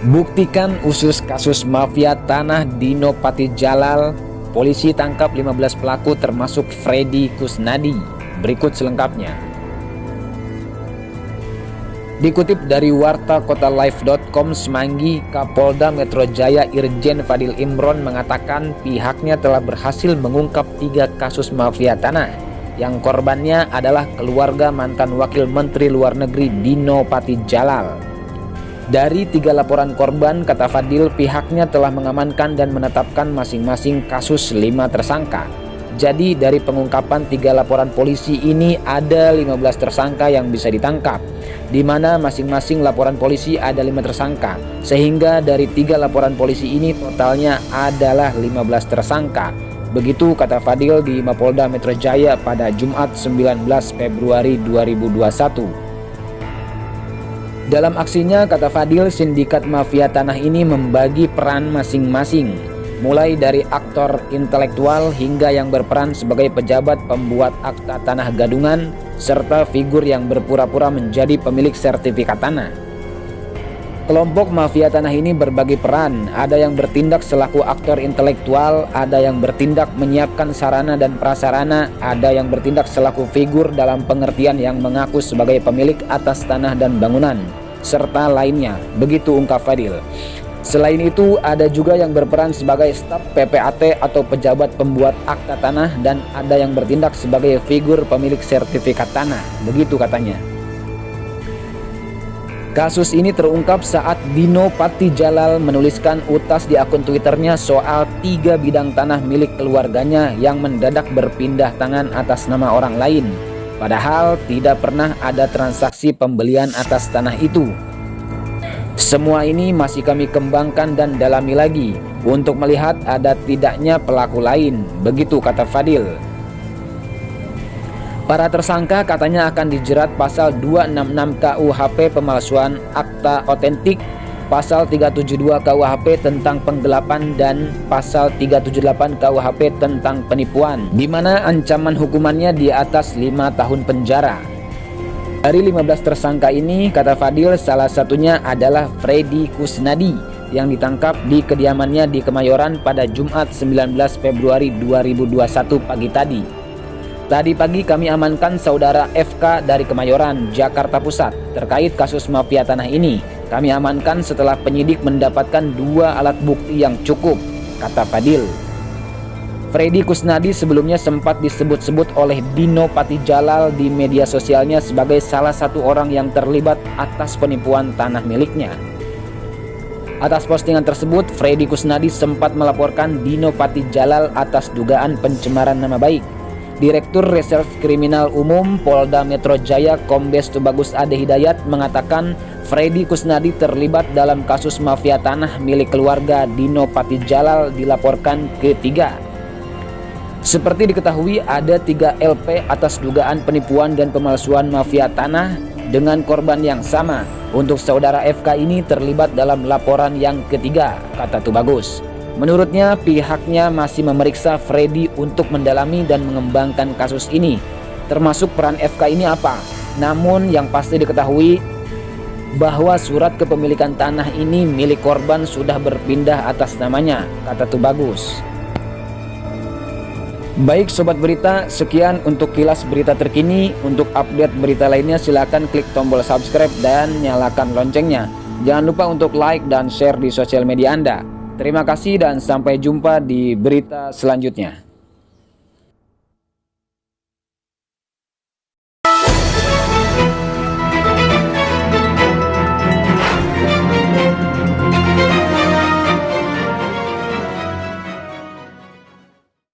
Buktikan usus kasus mafia tanah Dino Patijalal. Polisi tangkap 15 pelaku termasuk Freddy Kusnadi. Berikut selengkapnya. Dikutip dari wartakotalive.com, Semanggi, Kapolda Metro Jaya Irjen Fadil Imron mengatakan pihaknya telah berhasil mengungkap 3 kasus mafia tanah yang korbannya adalah keluarga mantan Wakil Menteri Luar Negeri Dino Patijalal. Dari 3 laporan korban, kata Fadil, pihaknya telah mengamankan dan menetapkan masing-masing kasus 5 tersangka. Jadi dari pengungkapan 3 laporan polisi ini ada 15 tersangka yang bisa ditangkap, di mana masing-masing laporan polisi ada 5 tersangka, sehingga dari 3 laporan polisi ini totalnya adalah 15 tersangka. Begitu kata Fadil di Mapolda Metro Jaya pada Jumat 19 Februari 2021. Dalam aksinya, kata Fadil, sindikat mafia tanah ini membagi peran masing-masing, mulai dari aktor intelektual hingga yang berperan sebagai pejabat pembuat akta tanah gadungan, serta figur yang berpura-pura menjadi pemilik sertifikat tanah. Kelompok mafia tanah ini berbagi peran, ada yang bertindak selaku aktor intelektual, ada yang bertindak menyiapkan sarana dan prasarana, ada yang bertindak selaku figur dalam pengertian yang mengaku sebagai pemilik atas tanah dan bangunan, serta lainnya, begitu ungkap Fadil. Selain itu, ada juga yang berperan sebagai staf PPAT atau pejabat pembuat akta tanah, dan ada yang bertindak sebagai figur pemilik sertifikat tanah, begitu katanya. Kasus ini terungkap saat Dino Patijalal menuliskan utas di akun Twitternya soal 3 bidang tanah milik keluarganya yang mendadak berpindah tangan atas nama orang lain. Padahal tidak pernah ada transaksi pembelian atas tanah itu. Semua ini masih kami kembangkan dan dalami lagi untuk melihat ada tidaknya pelaku lain, begitu kata Fadil. Para tersangka katanya akan dijerat pasal 266 KUHP pemalsuan akta otentik, pasal 372 KUHP tentang penggelapan, dan pasal 378 KUHP tentang penipuan, di mana ancaman hukumannya di atas 5 tahun penjara. Dari 15 tersangka ini, kata Fadil, salah satunya adalah Freddy Kusnadi yang ditangkap di kediamannya di Kemayoran pada Jumat 19 Februari 2021 pagi tadi. Tadi pagi kami amankan saudara FK dari Kemayoran, Jakarta Pusat terkait kasus mafia tanah ini. Kami amankan setelah penyidik mendapatkan 2 alat bukti yang cukup, kata Fadil. Freddy Kusnadi sebelumnya sempat disebut-sebut oleh Dino Patijalal di media sosialnya sebagai salah satu orang yang terlibat atas penipuan tanah miliknya. Atas postingan tersebut, Freddy Kusnadi sempat melaporkan Dino Patijalal atas dugaan pencemaran nama baik. Direktur Reserse Kriminal Umum Polda Metro Jaya Kombes Tubagus Ade Hidayat mengatakan Freddy Kusnadi terlibat dalam kasus mafia tanah milik keluarga Dino Patijalal dilaporkan ke 3. Seperti diketahui, ada 3 LP atas dugaan penipuan dan pemalsuan mafia tanah dengan korban yang sama. Untuk saudara FK ini terlibat dalam laporan yang ketiga, kata Tubagus. Menurutnya, pihaknya masih memeriksa Freddy untuk mendalami dan mengembangkan kasus ini, termasuk peran FK ini apa. Namun yang pasti diketahui bahwa surat kepemilikan tanah ini milik korban sudah berpindah atas namanya, kata Tubagus. Baik Sobat Berita, sekian untuk kilas berita terkini. Untuk update berita lainnya silakan klik tombol subscribe dan nyalakan loncengnya. Jangan lupa untuk like dan share di sosial media Anda. Terima kasih dan sampai jumpa di berita selanjutnya.